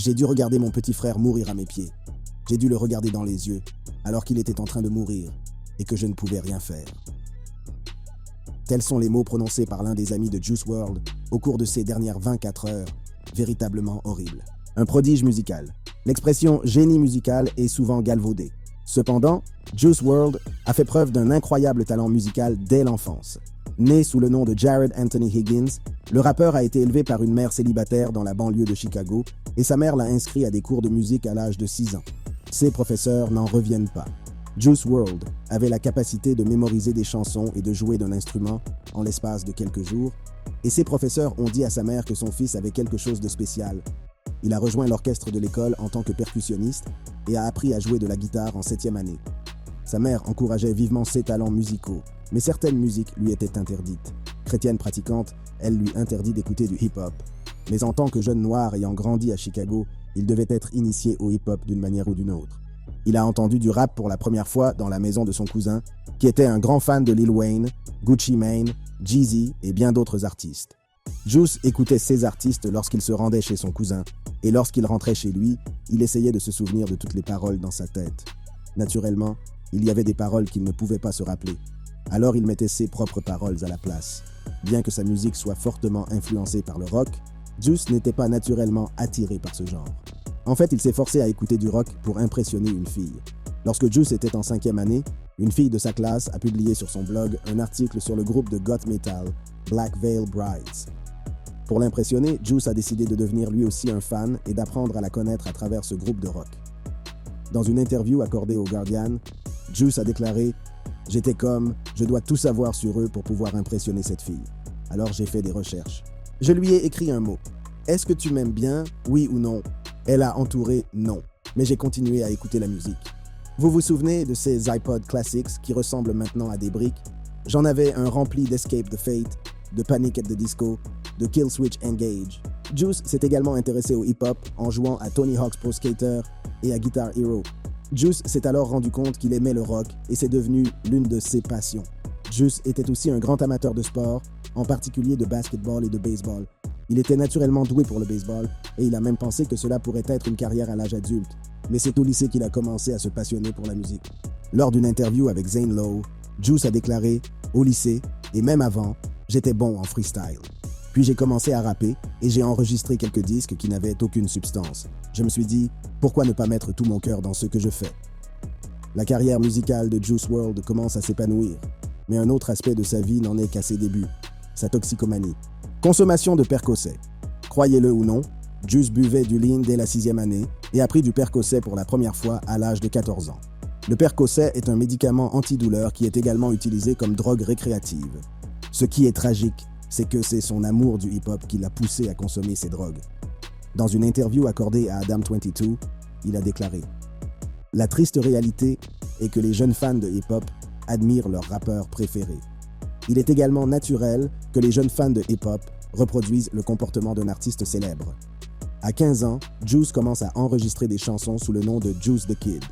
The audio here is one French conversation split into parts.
J'ai dû regarder mon petit frère mourir à mes pieds. J'ai dû le regarder dans les yeux, alors qu'il était en train de mourir, et que je ne pouvais rien faire. » Tels sont les mots prononcés par l'un des amis de Juice WRLD au cours de ces dernières 24 heures, véritablement horribles. Un prodige musical. L'expression « génie musical » est souvent galvaudée. Cependant, Juice WRLD a fait preuve d'un incroyable talent musical dès l'enfance. Né sous le nom de Jared Anthony Higgins, le rappeur a été élevé par une mère célibataire dans la banlieue de Chicago et sa mère l'a inscrit à des cours de musique à l'âge de 6 ans. Ses professeurs n'en reviennent pas. Juice WRLD avait la capacité de mémoriser des chansons et de jouer d'un instrument en l'espace de quelques jours, et ses professeurs ont dit à sa mère que son fils avait quelque chose de spécial. Il a rejoint l'orchestre de l'école en tant que percussionniste et a appris à jouer de la guitare en 7e année. Sa mère encourageait vivement ses talents musicaux, mais certaines musiques lui étaient interdites. Chrétienne pratiquante, elle lui interdit d'écouter du hip-hop. Mais en tant que jeune noir ayant grandi à Chicago, il devait être initié au hip-hop d'une manière ou d'une autre. Il a entendu du rap pour la première fois dans la maison de son cousin, qui était un grand fan de Lil Wayne, Gucci Mane, Jeezy et bien d'autres artistes. Juice écoutait ces artistes lorsqu'il se rendait chez son cousin, et lorsqu'il rentrait chez lui, il essayait de se souvenir de toutes les paroles dans sa tête. Naturellement, il y avait des paroles qu'il ne pouvait pas se rappeler. Alors il mettait ses propres paroles à la place. Bien que sa musique soit fortement influencée par le rock, Juice n'était pas naturellement attiré par ce genre. En fait, il s'est forcé à écouter du rock pour impressionner une fille. Lorsque Juice était en 5e année, une fille de sa classe a publié sur son blog un article sur le groupe de goth metal Black Veil Brides. Pour l'impressionner, Juice a décidé de devenir lui aussi un fan et d'apprendre à la connaître à travers ce groupe de rock. Dans une interview accordée au Guardian, Juice a déclaré « J'étais comme, je dois tout savoir sur eux pour pouvoir impressionner cette fille. Alors j'ai fait des recherches. Je lui ai écrit un mot. Est-ce que tu m'aimes bien, oui ou non? Elle a entouré non, mais j'ai continué à écouter la musique. Vous vous souvenez de ces iPod Classics qui ressemblent maintenant à des briques? J'en avais un rempli d'Escape the Fate, de Panic at the Disco, de Killswitch Engage. Juice s'est également intéressé au hip-hop en jouant à Tony Hawk's Pro Skater et à Guitar Hero. Juice s'est alors rendu compte qu'il aimait le rock et c'est devenu l'une de ses passions. Juice était aussi un grand amateur de sport, en particulier de basketball et de baseball. Il était naturellement doué pour le baseball et il a même pensé que cela pourrait être une carrière à l'âge adulte. Mais c'est au lycée qu'il a commencé à se passionner pour la musique. Lors d'une interview avec Zane Lowe, Juice a déclaré « Au lycée, et même avant, j'étais bon en freestyle. Puis j'ai commencé à rapper et j'ai enregistré quelques disques qui n'avaient aucune substance. Je me suis dit, pourquoi ne pas mettre tout mon cœur dans ce que je fais ?» La carrière musicale de Juice WRLD commence à s'épanouir, mais un autre aspect de sa vie n'en est qu'à ses débuts, sa toxicomanie. Consommation de Percocet. Croyez-le ou non, Juice buvait du lean dès la 6e année et a pris du Percocet pour la première fois à l'âge de 14 ans. Le Percocet est un médicament antidouleur qui est également utilisé comme drogue récréative. Ce qui est tragique, c'est que c'est son amour du hip-hop qui l'a poussé à consommer ces drogues. Dans une interview accordée à Adam22, il a déclaré « La triste réalité est que les jeunes fans de hip-hop admirent leur rappeur préféré. Il est également naturel que les jeunes fans de hip-hop reproduisent le comportement d'un artiste célèbre. » À 15 ans, Juice commence à enregistrer des chansons sous le nom de Juice the Kid.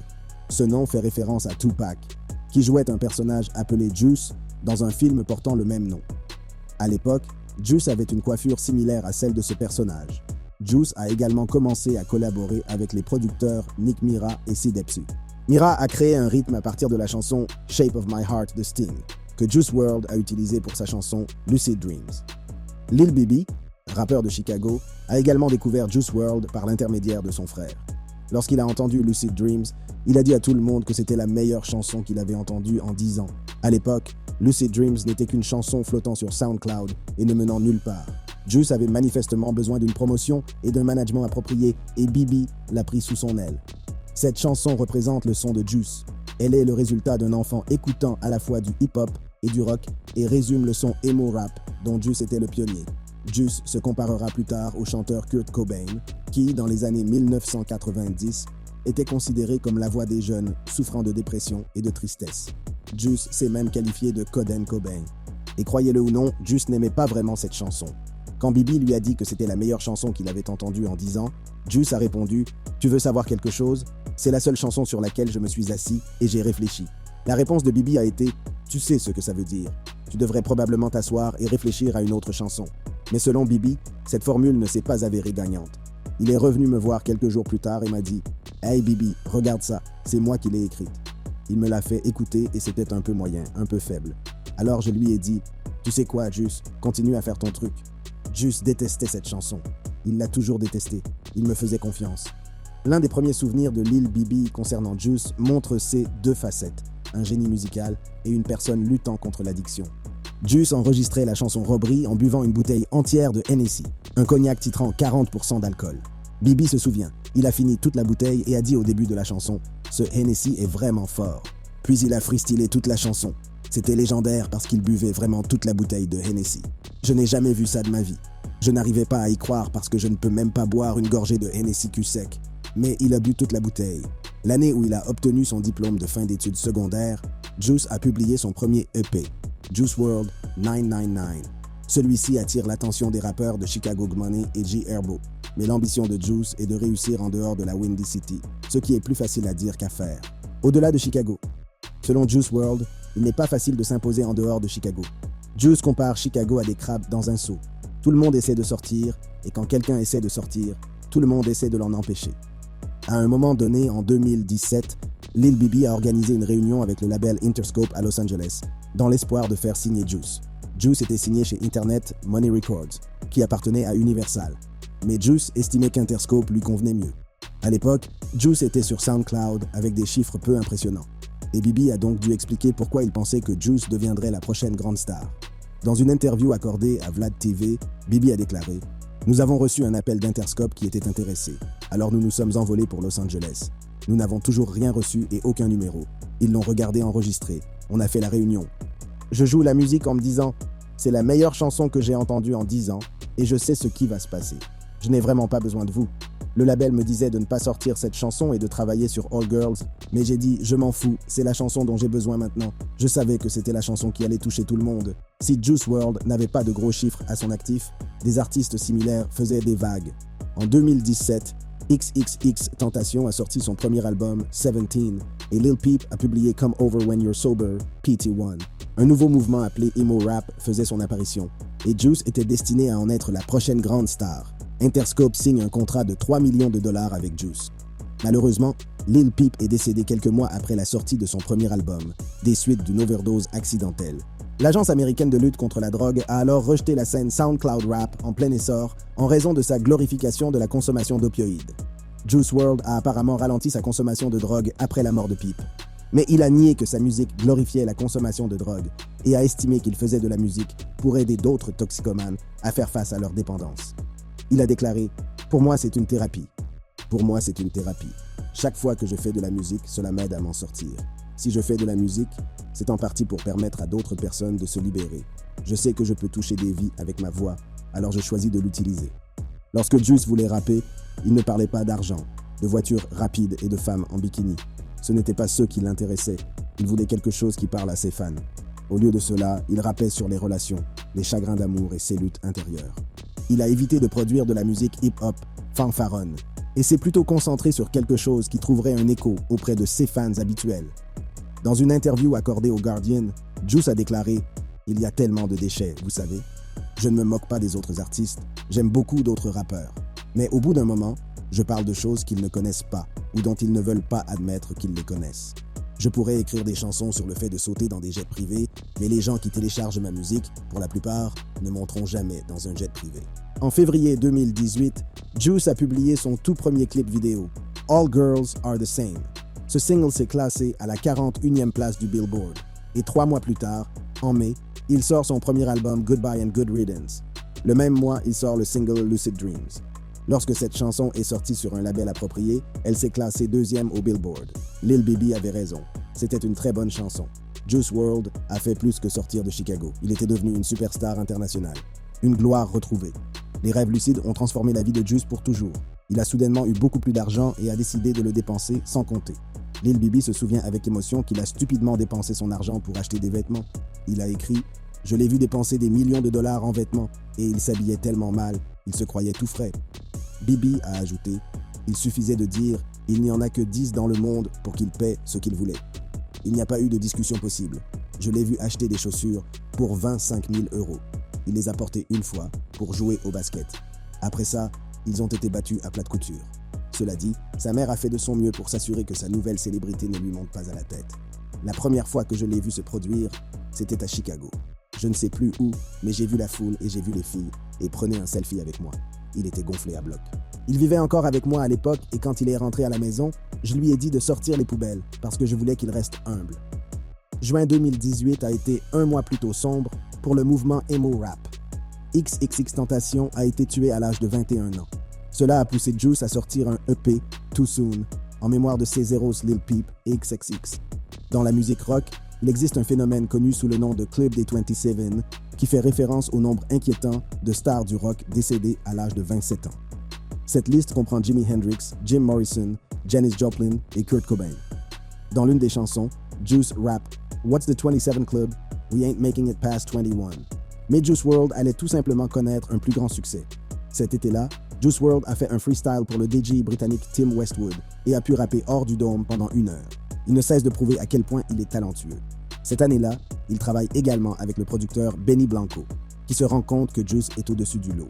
Ce nom fait référence à Tupac, qui jouait un personnage appelé Juice dans un film portant le même nom. À l'époque, Juice avait une coiffure similaire à celle de ce personnage. Juice a également commencé à collaborer avec les producteurs Nick Mira et Sid Epsu. Mira a créé un rythme à partir de la chanson Shape of My Heart de Sting, que Juice WRLD a utilisé pour sa chanson Lucid Dreams. Lil Bibi, rappeur de Chicago, a également découvert Juice WRLD par l'intermédiaire de son frère. Lorsqu'il a entendu Lucid Dreams, il a dit à tout le monde que c'était la meilleure chanson qu'il avait entendue en 10 ans. À l'époque, Lucid Dreams n'était qu'une chanson flottant sur SoundCloud et ne menant nulle part. Juice avait manifestement besoin d'une promotion et d'un management approprié et Bibi l'a pris sous son aile. Cette chanson représente le son de Juice. Elle est le résultat d'un enfant écoutant à la fois du hip-hop et du rock et résume le son emo rap dont Juice était le pionnier. Juice se comparera plus tard au chanteur Kurt Cobain, qui, dans les années 1990, était considéré comme la voix des jeunes souffrant de dépression et de tristesse. Juice s'est même qualifié de Coden Cobain. Et croyez-le ou non, Juice n'aimait pas vraiment cette chanson. Quand Bibi lui a dit que c'était la meilleure chanson qu'il avait entendue en 10 ans, Juice a répondu « Tu veux savoir quelque chose? C'est la seule chanson sur laquelle je me suis assis et j'ai réfléchi. » La réponse de Bibi a été « Tu sais ce que ça veut dire. Tu devrais probablement t'asseoir et réfléchir à une autre chanson. » Mais selon Bibi, cette formule ne s'est pas avérée gagnante. Il est revenu me voir quelques jours plus tard et m'a dit « Hey Bibi, regarde ça, c'est moi qui l'ai écrite. » Il me l'a fait écouter et c'était un peu moyen, un peu faible. Alors je lui ai dit « Tu sais quoi, Juice, continue à faire ton truc. » Juice détestait cette chanson. Il l'a toujours détestée. Il me faisait confiance. L'un des premiers souvenirs de Lil Bibi concernant Juice montre ses deux facettes, un génie musical et une personne luttant contre l'addiction. Juice enregistrait la chanson Robbery en buvant une bouteille entière de Hennessy, un cognac titrant 40% d'alcool. Bibi se souvient, il a fini toute la bouteille et a dit au début de la chanson « Ce Hennessy est vraiment fort ». Puis il a freestylé toute la chanson. C'était légendaire parce qu'il buvait vraiment toute la bouteille de Hennessy. Je n'ai jamais vu ça de ma vie. Je n'arrivais pas à y croire parce que je ne peux même pas boire une gorgée de Hennessy cul sec. Mais il a bu toute la bouteille. L'année où il a obtenu son diplôme de fin d'études secondaires, Juice a publié son premier EP, Juice WRLD 999. Celui-ci attire l'attention des rappeurs de Chicago Money et G Herbo. Mais l'ambition de Juice est de réussir en dehors de la Windy City, ce qui est plus facile à dire qu'à faire. Au-delà de Chicago. Selon Juice WRLD, il n'est pas facile de s'imposer en dehors de Chicago. Juice compare Chicago à des crabes dans un seau. Tout le monde essaie de sortir, et quand quelqu'un essaie de sortir, tout le monde essaie de l'en empêcher. À un moment donné, en 2017, Lil Bibi a organisé une réunion avec le label Interscope à Los Angeles, dans l'espoir de faire signer Juice. Juice était signé chez Internet Money Records, qui appartenait à Universal. Mais Juice estimait qu'Interscope lui convenait mieux. À l'époque, Juice était sur SoundCloud avec des chiffres peu impressionnants. Et Bibi a donc dû expliquer pourquoi il pensait que Juice deviendrait la prochaine grande star. Dans une interview accordée à Vlad TV, Bibi a déclaré « Nous avons reçu un appel d'Interscope qui était intéressé. Alors nous nous sommes envolés pour Los Angeles. Nous n'avons toujours rien reçu et aucun numéro. Ils l'ont regardé enregistré. On a fait la réunion. Je joue la musique en me disant « C'est la meilleure chanson que j'ai entendue en 10 ans et je sais ce qui va se passer. Je n'ai vraiment pas besoin de vous. » Le label me disait de ne pas sortir cette chanson et de travailler sur All Girls, mais j'ai dit « Je m'en fous, c'est la chanson dont j'ai besoin maintenant. » Je savais que c'était la chanson qui allait toucher tout le monde. Si Juice WRLD n'avait pas de gros chiffres à son actif, des artistes similaires faisaient des vagues. En 2017, XXXTentacion a sorti son premier album, 17, et Lil Peep a publié Come Over When You're Sober, PT1. Un nouveau mouvement appelé Emo Rap faisait son apparition, et Juice était destiné à en être la prochaine grande star. Interscope signe un contrat de 3 millions de dollars avec Juice. Malheureusement, Lil Peep est décédé quelques mois après la sortie de son premier album, des suites d'une overdose accidentelle. L'agence américaine de lutte contre la drogue a alors rejeté la scène SoundCloud Rap en plein essor en raison de sa glorification de la consommation d'opioïdes. Juice WRLD a apparemment ralenti sa consommation de drogue après la mort de Peep. Mais il a nié que sa musique glorifiait la consommation de drogue et a estimé qu'il faisait de la musique pour aider d'autres toxicomanes à faire face à leur dépendance. Il a déclaré « Pour moi, c'est une thérapie. Pour moi, c'est une thérapie. Chaque fois que je fais de la musique, cela m'aide à m'en sortir. Si je fais de la musique, c'est en partie pour permettre à d'autres personnes de se libérer. Je sais que je peux toucher des vies avec ma voix, alors je choisis de l'utiliser. » Lorsque Juice voulait rapper, il ne parlait pas d'argent, de voitures rapides et de femmes en bikini. Ce n'était pas ce qui l'intéressait. Il voulait quelque chose qui parle à ses fans. Au lieu de cela, il rappait sur les relations, les chagrins d'amour et ses luttes intérieures. Il a évité de produire de la musique hip-hop fanfaronne et s'est plutôt concentré sur quelque chose qui trouverait un écho auprès de ses fans habituels. Dans une interview accordée au Guardian, Juice a déclaré « Il y a tellement de déchets, vous savez. Je ne me moque pas des autres artistes, j'aime beaucoup d'autres rappeurs. Mais au bout d'un moment, je parle de choses qu'ils ne connaissent pas ou dont ils ne veulent pas admettre qu'ils les connaissent. Je pourrais écrire des chansons sur le fait de sauter dans des jets privés, mais les gens qui téléchargent ma musique, pour la plupart, ne monteront jamais dans un jet privé. » En février 2018, Juice a publié son tout premier clip vidéo, All Girls Are the Same. Ce single s'est classé à la 41e place du Billboard. Et 3 mois plus tard, en mai, il sort son premier album Goodbye and Good Riddance. Le même mois, il sort le single Lucid Dreams. Lorsque cette chanson est sortie sur un label approprié, elle s'est classée 2e au Billboard. Lil Bibi avait raison. C'était une très bonne chanson. Juice WRLD a fait plus que sortir de Chicago. Il était devenu une superstar internationale. Une gloire retrouvée. Les rêves lucides ont transformé la vie de Juice pour toujours. Il a soudainement eu beaucoup plus d'argent et a décidé de le dépenser sans compter. Lil Bibi se souvient avec émotion qu'il a stupidement dépensé son argent pour acheter des vêtements. Il a écrit « Je l'ai vu dépenser des millions de dollars en vêtements et il s'habillait tellement mal, il se croyait tout frais. » Bibi a ajouté « Il suffisait de dire « Il n'y en a que 10 dans le monde pour qu'il paie ce qu'il voulait. » Il n'y a pas eu de discussion possible. Je l'ai vu acheter des chaussures pour 25 000 €. Il les a portées une fois pour jouer au basket. Après ça, Ils ont été battus à plate couture. Cela dit, sa mère a fait de son mieux pour s'assurer que sa nouvelle célébrité ne lui monte pas à la tête. La première fois que je l'ai vu se produire, c'était à Chicago. Je ne sais plus où, mais j'ai vu la foule et j'ai vu les filles, et prenez un selfie avec moi. Il était gonflé à bloc. Il vivait encore avec moi à l'époque, et quand il est rentré à la maison, je lui ai dit de sortir les poubelles, parce que je voulais qu'il reste humble. Juin 2018 a été un mois plus tôt sombre pour le mouvement emo rap. XXXTentacion a été tué à l'âge de 21 ans. Cela a poussé Juice à sortir un EP, Too Soon, en mémoire de C0's Lil Peep et XXX. Dans la musique rock, il existe un phénomène connu sous le nom de Club des 27, qui fait référence au nombre inquiétant de stars du rock décédées à l'âge de 27 ans. Cette liste comprend Jimi Hendrix, Jim Morrison, Janis Joplin et Kurt Cobain. Dans l'une des chansons, Juice rappe « What's the 27 Club? We ain't making it past 21 ». Mais Juice WRLD allait tout simplement connaître un plus grand succès. Cet été-là, Juice WRLD a fait un freestyle pour le DJ britannique Tim Westwood et a pu rapper hors du dôme pendant 1 heure. Il ne cesse de prouver à quel point il est talentueux. Cette année-là, il travaille également avec le producteur Benny Blanco, qui se rend compte que Juice est au-dessus du lot.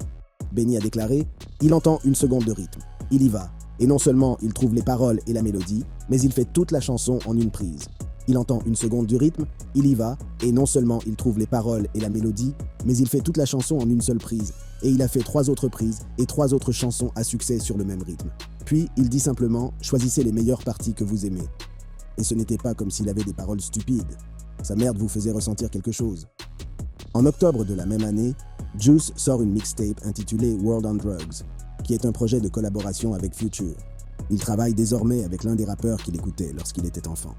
Benny a déclaré « Il entend 1 seconde de rythme. Il y va. Et non seulement il trouve les paroles et la mélodie, mais il fait toute la chanson en une prise. Il entend 1 seconde du rythme, il y va, et non seulement il trouve les paroles et la mélodie, mais il fait toute la chanson en une seule prise. Et il a fait 3 autres prises et 3 autres chansons à succès sur le même rythme. Puis, il dit simplement « Choisissez les meilleures parties que vous aimez ». Et ce n'était pas comme s'il avait des paroles stupides. Sa merde vous faisait ressentir quelque chose. En octobre de la même année, Juice sort une mixtape intitulée World on Drugs, qui est un projet de collaboration avec Future. Il travaille désormais avec l'un des rappeurs qu'il écoutait lorsqu'il était enfant.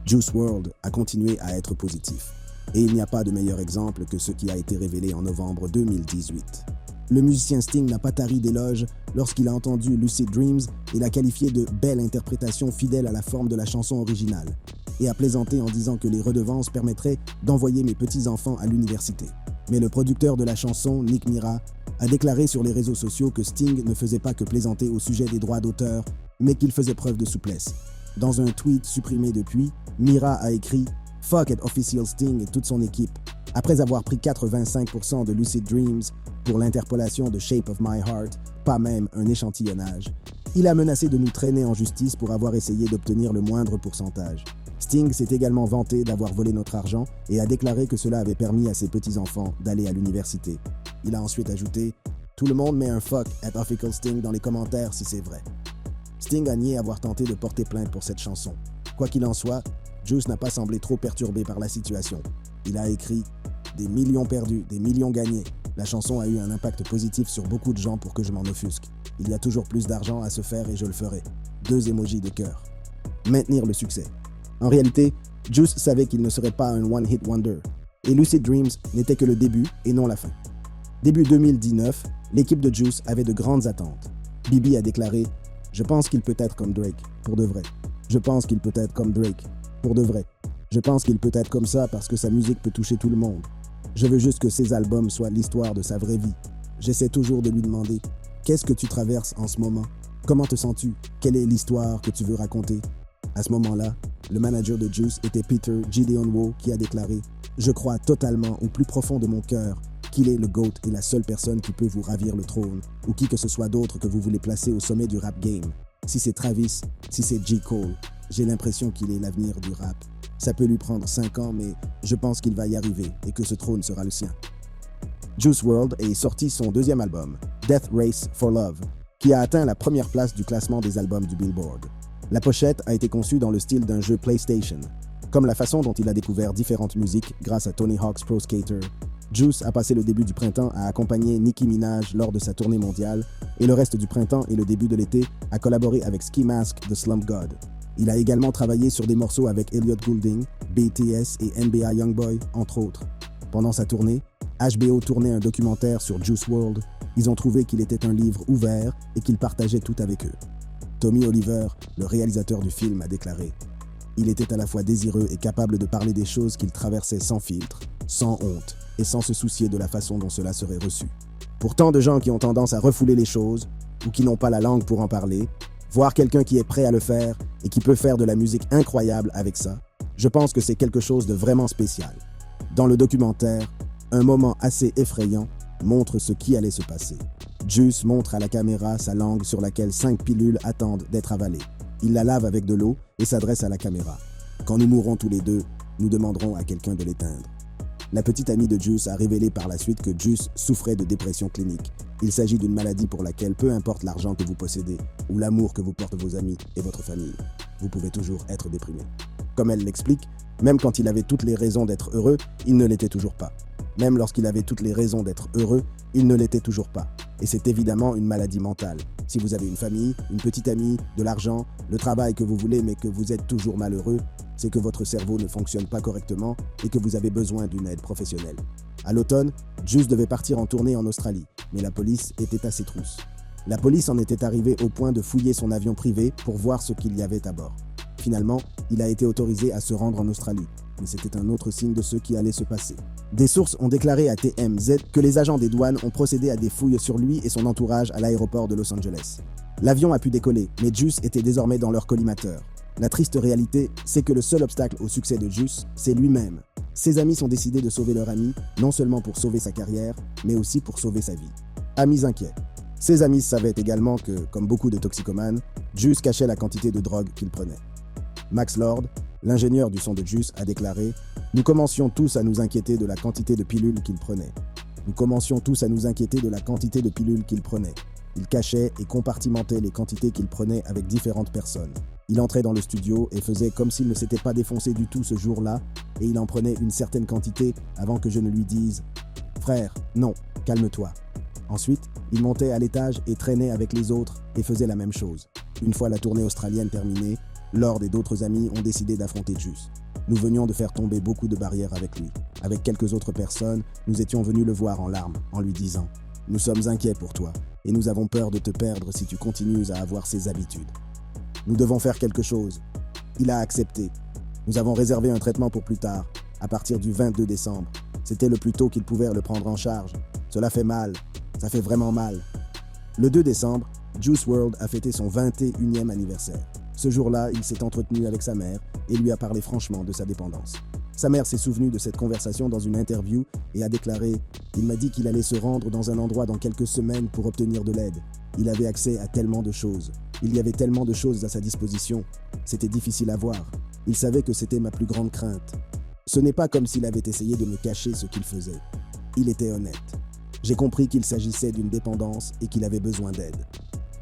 Juice WRLD a continué à être positif. Et il n'y a pas de meilleur exemple que ce qui a été révélé en novembre 2018. Le musicien Sting n'a pas tari d'éloges lorsqu'il a entendu Lucid Dreams et l'a qualifié de « belle interprétation fidèle à la forme de la chanson originale » et a plaisanté en disant que les redevances permettraient d'envoyer mes petits-enfants à l'université. Mais le producteur de la chanson, Nick Mira, a déclaré sur les réseaux sociaux que Sting ne faisait pas que plaisanter au sujet des droits d'auteur, mais qu'il faisait preuve de souplesse. Dans un tweet supprimé depuis, Mira a écrit « Fuck it Official Sting et toute son équipe ». Après avoir pris 85% de Lucid Dreams pour l'interpolation de Shape of My Heart, pas même un échantillonnage, il a menacé de nous traîner en justice pour avoir essayé d'obtenir le moindre pourcentage. Sting s'est également vanté d'avoir volé notre argent et a déclaré que cela avait permis à ses petits-enfants d'aller à l'université. Il a ensuite ajouté « Tout le monde met un fuck at Official Sting dans les commentaires si c'est vrai ». Sting a nié avoir tenté de porter plainte pour cette chanson. Quoi qu'il en soit, Juice n'a pas semblé trop perturbé par la situation. Il a écrit « Des millions perdus, des millions gagnés. La chanson a eu un impact positif sur beaucoup de gens pour que je m'en offusque. Il y a toujours plus d'argent à se faire et je le ferai. 2 emojis de cœur. Maintenir le succès. En réalité, Juice savait qu'il ne serait pas un one-hit wonder. Et Lucid Dreams n'était que le début et non la fin. Début 2019, l'équipe de Juice avait de grandes attentes. Bibi a déclaré « Je pense qu'il peut être comme Drake, pour de vrai. Je pense qu'il peut être comme Drake, pour de vrai. Je pense qu'il peut être comme ça parce que sa musique peut toucher tout le monde. Je veux juste que ses albums soient l'histoire de sa vraie vie. J'essaie toujours de lui demander « Qu'est-ce que tu traverses en ce moment? Comment te sens-tu? Quelle est l'histoire que tu veux raconter ?» À ce moment-là, le manager de Juice était Peter Gideon Wo qui a déclaré « Je crois totalement au plus profond de mon cœur qu'il est le GOAT et la seule personne qui peut vous ravir le trône, ou qui que ce soit d'autre que vous voulez placer au sommet du rap game. Si c'est Travis, si c'est J. Cole, j'ai l'impression qu'il est l'avenir du rap. Ça peut lui prendre 5 ans, mais je pense qu'il va y arriver et que ce trône sera le sien. » Juice WRLD est sorti son 2e album, Death Race for Love, qui a atteint la 1re place du classement des albums du Billboard. La pochette a été conçue dans le style d'un jeu PlayStation. Comme la façon dont il a découvert différentes musiques grâce à Tony Hawk's Pro Skater, Juice a passé le début du printemps à accompagner Nicki Minaj lors de sa tournée mondiale et le reste du printemps et le début de l'été à collaborer avec Ski Mask de Slump God. Il a également travaillé sur des morceaux avec Elliot Goulding, BTS et NBA Youngboy, entre autres. Pendant sa tournée, HBO tournait un documentaire sur Juice WRLD. Ils ont trouvé qu'il était un livre ouvert et qu'il partageait tout avec eux. Tommy Oliver, le réalisateur du film, a déclaré « Il était à la fois désireux et capable de parler des choses qu'il traversait sans filtre, sans honte et sans se soucier de la façon dont cela serait reçu. Pour tant de gens qui ont tendance à refouler les choses ou qui n'ont pas la langue pour en parler, voir quelqu'un qui est prêt à le faire et qui peut faire de la musique incroyable avec ça, je pense que c'est quelque chose de vraiment spécial. » Dans le documentaire, un moment assez effrayant, montre ce qui allait se passer. Juice montre à la caméra sa langue sur laquelle 5 pilules attendent d'être avalées. Il la lave avec de l'eau et s'adresse à la caméra. Quand nous mourrons tous les deux, nous demanderons à quelqu'un de l'éteindre. La petite amie de Juice a révélé par la suite que Juice souffrait de dépression clinique. Il s'agit d'une maladie pour laquelle, peu importe l'argent que vous possédez ou l'amour que vous portent vos amis et votre famille, vous pouvez toujours être déprimé. Comme elle l'explique, même quand il avait toutes les raisons d'être heureux, il ne l'était toujours pas. Même lorsqu'il avait toutes les raisons d'être heureux, il ne l'était toujours pas. Et c'est évidemment une maladie mentale. Si vous avez une famille, une petite amie, de l'argent, le travail que vous voulez mais que vous êtes toujours malheureux, c'est que votre cerveau ne fonctionne pas correctement et que vous avez besoin d'une aide professionnelle. À l'automne, Juice devait partir en tournée en Australie, mais la police était à ses trousses. La police en était arrivée au point de fouiller son avion privé pour voir ce qu'il y avait à bord. Finalement, il a été autorisé à se rendre en Australie, mais c'était un autre signe de ce qui allait se passer. Des sources ont déclaré à TMZ que les agents des douanes ont procédé à des fouilles sur lui et son entourage à l'aéroport de Los Angeles. L'avion a pu décoller, mais Juice était désormais dans leur collimateur. La triste réalité, c'est que le seul obstacle au succès de Juice, c'est lui-même. Ses amis sont décidés de sauver leur ami, non seulement pour sauver sa carrière, mais aussi pour sauver sa vie. Amis inquiets. Ses amis savaient également que, comme beaucoup de toxicomanes, Juice cachait la quantité de drogue qu'il prenait. Max Lord, l'ingénieur du son de Juice, a déclaré « Nous commencions tous à nous inquiéter de la quantité de pilules qu'il prenait. Nous commencions tous à nous inquiéter de la quantité de pilules qu'il prenait. Il cachait et compartimentait les quantités qu'il prenait avec différentes personnes. Il entrait dans le studio et faisait comme s'il ne s'était pas défoncé du tout ce jour-là, et il en prenait une certaine quantité avant que je ne lui dise « Frère, non, calme-toi ». Ensuite, il montait à l'étage et traînait avec les autres et faisait la même chose. Une fois la tournée australienne terminée, Lord et d'autres amis ont décidé d'affronter Juice. Nous venions de faire tomber beaucoup de barrières avec lui. Avec quelques autres personnes, nous étions venus le voir en larmes, en lui disant « Nous sommes inquiets pour toi, et nous avons peur de te perdre si tu continues à avoir ces habitudes. Nous devons faire quelque chose. » Il a accepté. Nous avons réservé un traitement pour plus tard, à partir du 22 décembre. C'était le plus tôt qu'il pouvait le prendre en charge. Cela fait mal. Ça fait vraiment mal. Le 2 décembre, Juice WRLD a fêté son 21e anniversaire. Ce jour-là, il s'est entretenu avec sa mère et lui a parlé franchement de sa dépendance. Sa mère s'est souvenue de cette conversation dans une interview et a déclaré « Il m'a dit qu'il allait se rendre dans un endroit dans quelques semaines pour obtenir de l'aide. Il avait accès à tellement de choses. Il y avait tellement de choses à sa disposition. C'était difficile à voir. Il savait que c'était ma plus grande crainte. Ce n'est pas comme s'il avait essayé de me cacher ce qu'il faisait. Il était honnête. J'ai compris qu'il s'agissait d'une dépendance et qu'il avait besoin d'aide.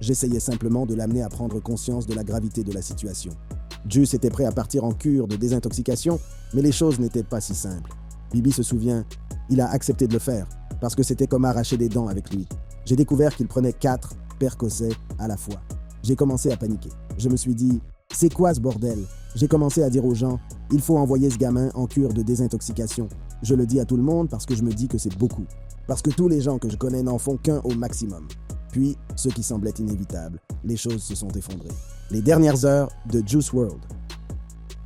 J'essayais simplement de l'amener à prendre conscience de la gravité de la situation. Juice était prêt à partir en cure de désintoxication, mais les choses n'étaient pas si simples. Bibi se souvient, il a accepté de le faire, parce que c'était comme arracher des dents avec lui. J'ai découvert qu'il prenait 4 Percocets à la fois. J'ai commencé à paniquer. Je me suis dit, c'est quoi ce bordel? J'ai commencé à dire aux gens, il faut envoyer ce gamin en cure de désintoxication. Je le dis à tout le monde parce que je me dis que c'est beaucoup. Parce que tous les gens que je connais n'en font qu'un au maximum. Puis, ce qui semblait inévitable, les choses se sont effondrées. Les dernières heures de Juice WRLD.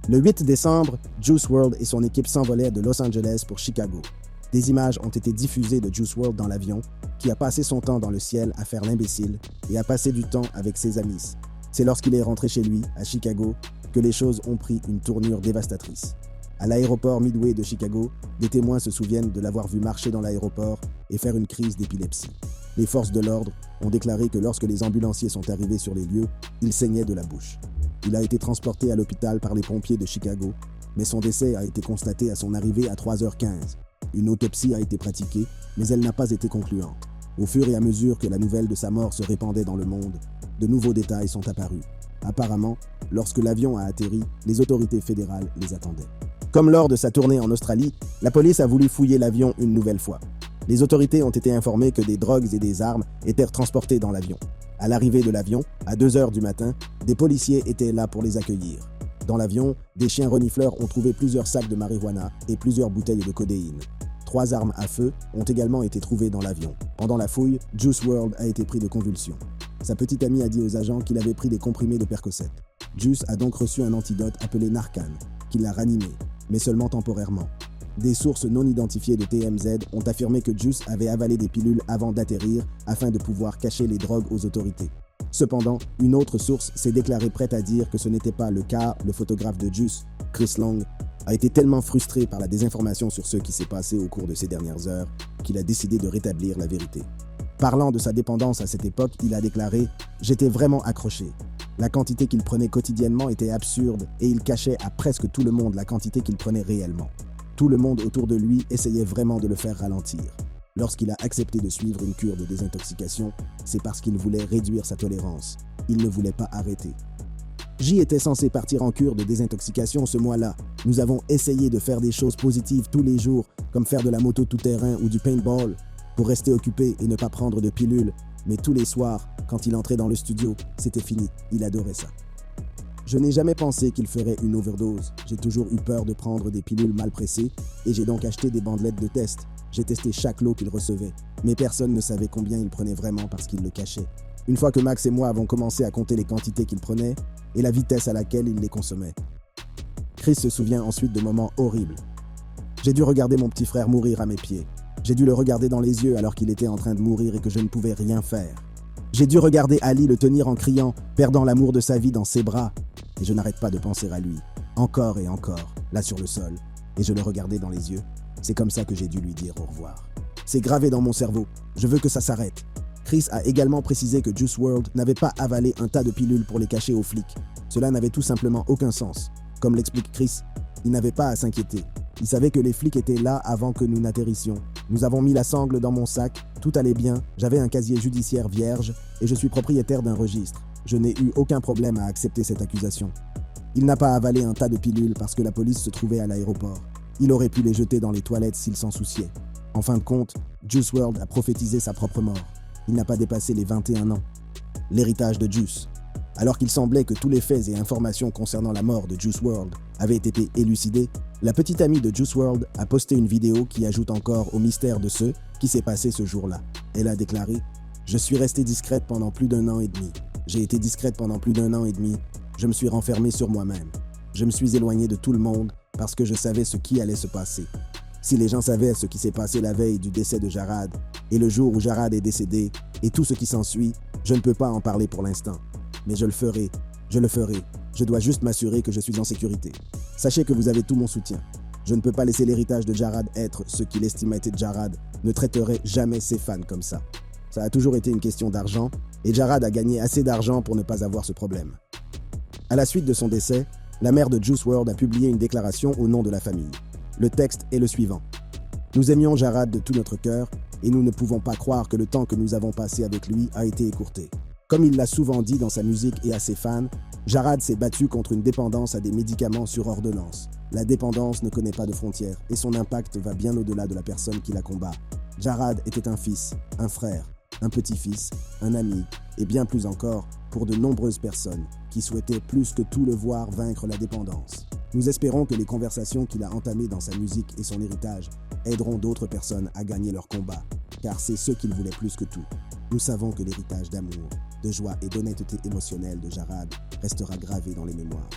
Le 8 décembre, Juice WRLD et son équipe s'envolaient de Los Angeles pour Chicago. Des images ont été diffusées de Juice WRLD dans l'avion, qui a passé son temps dans le ciel à faire l'imbécile et a passé du temps avec ses amis. C'est lorsqu'il est rentré chez lui, à Chicago, que les choses ont pris une tournure dévastatrice. À l'aéroport Midway de Chicago, des témoins se souviennent de l'avoir vu marcher dans l'aéroport et faire une crise d'épilepsie. Les forces de l'ordre ont déclaré que lorsque les ambulanciers sont arrivés sur les lieux, il saignait de la bouche. Il a été transporté à l'hôpital par les pompiers de Chicago, mais son décès a été constaté à son arrivée à 3h15. Une autopsie a été pratiquée, mais elle n'a pas été concluante. Au fur et à mesure que la nouvelle de sa mort se répandait dans le monde, de nouveaux détails sont apparus. Apparemment, lorsque l'avion a atterri, les autorités fédérales les attendaient. Comme lors de sa tournée en Australie, la police a voulu fouiller l'avion une nouvelle fois. Les autorités ont été informées que des drogues et des armes étaient transportées dans l'avion. À l'arrivée de l'avion, à 2h du matin, des policiers étaient là pour les accueillir. Dans l'avion, des chiens renifleurs ont trouvé plusieurs sacs de marijuana et plusieurs bouteilles de codéine. 3 armes à feu ont également été trouvées dans l'avion. Pendant la fouille, Juice WRLD a été pris de convulsions. Sa petite amie a dit aux agents qu'il avait pris des comprimés de Percocet. Juice a donc reçu un antidote appelé Narcan, qui l'a ranimé, mais seulement temporairement. Des sources non identifiées de TMZ ont affirmé que Juice avait avalé des pilules avant d'atterrir afin de pouvoir cacher les drogues aux autorités. Cependant, une autre source s'est déclarée prête à dire que ce n'était pas le cas. Le photographe de Juice, Chris Long, a été tellement frustré par la désinformation sur ce qui s'est passé au cours de ces dernières heures qu'il a décidé de rétablir la vérité. Parlant de sa dépendance à cette époque, il a déclaré « J'étais vraiment accroché. La quantité qu'il prenait quotidiennement était absurde et il cachait à presque tout le monde la quantité qu'il prenait réellement. Tout le monde autour de lui essayait vraiment de le faire ralentir. Lorsqu'il a accepté de suivre une cure de désintoxication, c'est parce qu'il voulait réduire sa tolérance. Il ne voulait pas arrêter. J était censé partir en cure de désintoxication ce mois-là. Nous avons essayé de faire des choses positives tous les jours, comme faire de la moto tout-terrain ou du paintball, pour rester occupé et ne pas prendre de pilules. Mais tous les soirs, quand il entrait dans le studio, c'était fini. Il adorait ça. Je n'ai jamais pensé qu'il ferait une overdose. J'ai toujours eu peur de prendre des pilules mal pressées et j'ai donc acheté des bandelettes de test. J'ai testé chaque lot qu'il recevait, mais personne ne savait combien il prenait vraiment parce qu'il le cachait. Une fois que Max et moi avons commencé à compter les quantités qu'il prenait et la vitesse à laquelle il les consommait. Chris se souvient ensuite de moments horribles. J'ai dû regarder mon petit frère mourir à mes pieds. J'ai dû le regarder dans les yeux alors qu'il était en train de mourir et que je ne pouvais rien faire. J'ai dû regarder Ali le tenir en criant, perdant l'amour de sa vie dans ses bras. Et je n'arrête pas de penser à lui, encore et encore, là sur le sol. Et je le regardais dans les yeux. C'est comme ça que j'ai dû lui dire au revoir. C'est gravé dans mon cerveau. Je veux que ça s'arrête. Chris a également précisé que Juice WRLD n'avait pas avalé un tas de pilules pour les cacher aux flics. Cela n'avait tout simplement aucun sens. Comme l'explique Chris, il n'avait pas à s'inquiéter. Il savait que les flics étaient là avant que nous n'atterrissions. Nous avons mis la sangle dans mon sac, tout allait bien, j'avais un casier judiciaire vierge et je suis propriétaire d'un registre. Je n'ai eu aucun problème à accepter cette accusation. Il n'a pas avalé un tas de pilules parce que la police se trouvait à l'aéroport. Il aurait pu les jeter dans les toilettes s'il s'en souciait. En fin de compte, Juice WRLD a prophétisé sa propre mort. Il n'a pas dépassé les 21 ans. L'héritage de Juice. Alors qu'il semblait que tous les faits et informations concernant la mort de Juice WRLD avaient été élucidés, la petite amie de Juice WRLD a posté une vidéo qui ajoute encore au mystère de ce qui s'est passé ce jour-là. Elle a déclaré « Je suis restée discrète pendant plus d'1 an et demi. J'ai été discrète pendant plus d'1 an et demi. Je me suis renfermée sur moi-même. Je me suis éloignée de tout le monde parce que je savais ce qui allait se passer. Si les gens savaient ce qui s'est passé la veille du décès de Jarad et le jour où Jarad est décédé et tout ce qui s'ensuit, je ne peux pas en parler pour l'instant. Mais je le ferai, je le ferai. Je dois juste m'assurer que je suis en sécurité. Sachez que vous avez tout mon soutien. Je ne peux pas laisser l'héritage de Jarad être ce qu'il estimait être Jarad. Ne traiterait jamais ses fans comme ça. Ça a toujours été une question d'argent et Jarad a gagné assez d'argent pour ne pas avoir ce problème. À la suite de son décès, la mère de Juice WRLD a publié une déclaration au nom de la famille. Le texte est le suivant. Nous aimions Jarad de tout notre cœur et nous ne pouvons pas croire que le temps que nous avons passé avec lui a été écourté. Comme il l'a souvent dit dans sa musique et à ses fans, Jarad s'est battu contre une dépendance à des médicaments sur ordonnance. La dépendance ne connaît pas de frontières et son impact va bien au-delà de la personne qui la combat. Jarad était un fils, un frère, un petit-fils, un ami et bien plus encore pour de nombreuses personnes qui souhaitaient plus que tout le voir vaincre la dépendance. Nous espérons que les conversations qu'il a entamées dans sa musique et son héritage aideront d'autres personnes à gagner leur combat, car c'est ce qu'il voulait plus que tout. Nous savons que l'héritage d'amour, de joie et d'honnêteté émotionnelle de Jarad restera gravé dans les mémoires.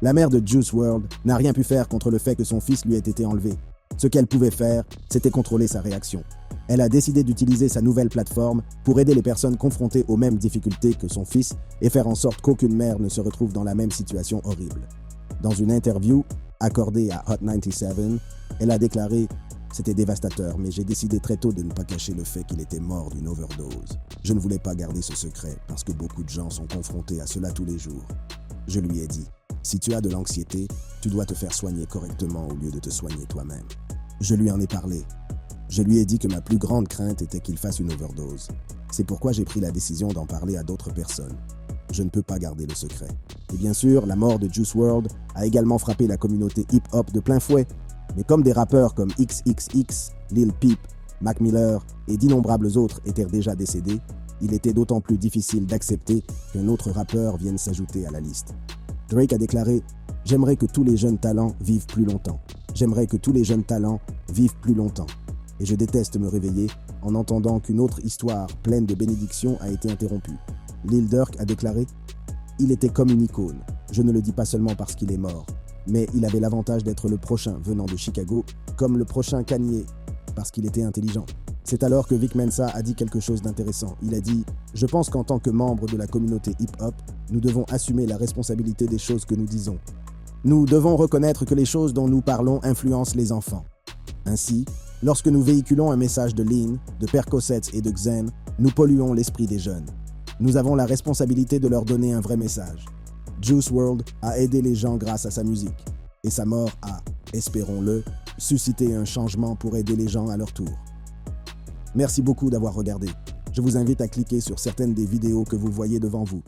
La mère de Juice WRLD n'a rien pu faire contre le fait que son fils lui ait été enlevé. Ce qu'elle pouvait faire, c'était contrôler sa réaction. Elle a décidé d'utiliser sa nouvelle plateforme pour aider les personnes confrontées aux mêmes difficultés que son fils et faire en sorte qu'aucune mère ne se retrouve dans la même situation horrible. Dans une interview accordée à Hot 97, elle a déclaré « C'était dévastateur, mais j'ai décidé très tôt de ne pas cacher le fait qu'il était mort d'une overdose. Je ne voulais pas garder ce secret parce que beaucoup de gens sont confrontés à cela tous les jours. Je lui ai dit « Si tu as de l'anxiété, tu dois te faire soigner correctement au lieu de te soigner toi-même. » Je lui en ai parlé. Je lui ai dit que ma plus grande crainte était qu'il fasse une overdose. C'est pourquoi j'ai pris la décision d'en parler à d'autres personnes. Je ne peux pas garder le secret. Et bien sûr, la mort de Juice WRLD a également frappé la communauté hip-hop de plein fouet. Mais comme des rappeurs comme XXX, Lil Peep, Mac Miller et d'innombrables autres étaient déjà décédés, il était d'autant plus difficile d'accepter qu'un autre rappeur vienne s'ajouter à la liste. Drake a déclaré « J'aimerais que tous les jeunes talents vivent plus longtemps. J'aimerais que tous les jeunes talents vivent plus longtemps. Et je déteste me réveiller en entendant qu'une autre histoire pleine de bénédictions a été interrompue. » Lil Durk a déclaré « Il était comme une icône. Je ne le dis pas seulement parce qu'il est mort, mais il avait l'avantage d'être le prochain venant de Chicago, comme le prochain Kanye, parce qu'il était intelligent. » C'est alors que Vic Mensa a dit quelque chose d'intéressant. Il a dit « Je pense qu'en tant que membre de la communauté hip-hop, nous devons assumer la responsabilité des choses que nous disons. » Nous devons reconnaître que les choses dont nous parlons influencent les enfants. Ainsi, Lorsque nous véhiculons un message de Lean, de Percocets et de Xen, nous polluons l'esprit des jeunes. Nous avons la responsabilité de leur donner un vrai message. Juice WRLD a aidé les gens grâce à sa musique, et sa mort a, espérons-le, suscité un changement pour aider les gens à leur tour. Merci beaucoup d'avoir regardé. Je vous invite à cliquer sur certaines des vidéos que vous voyez devant vous.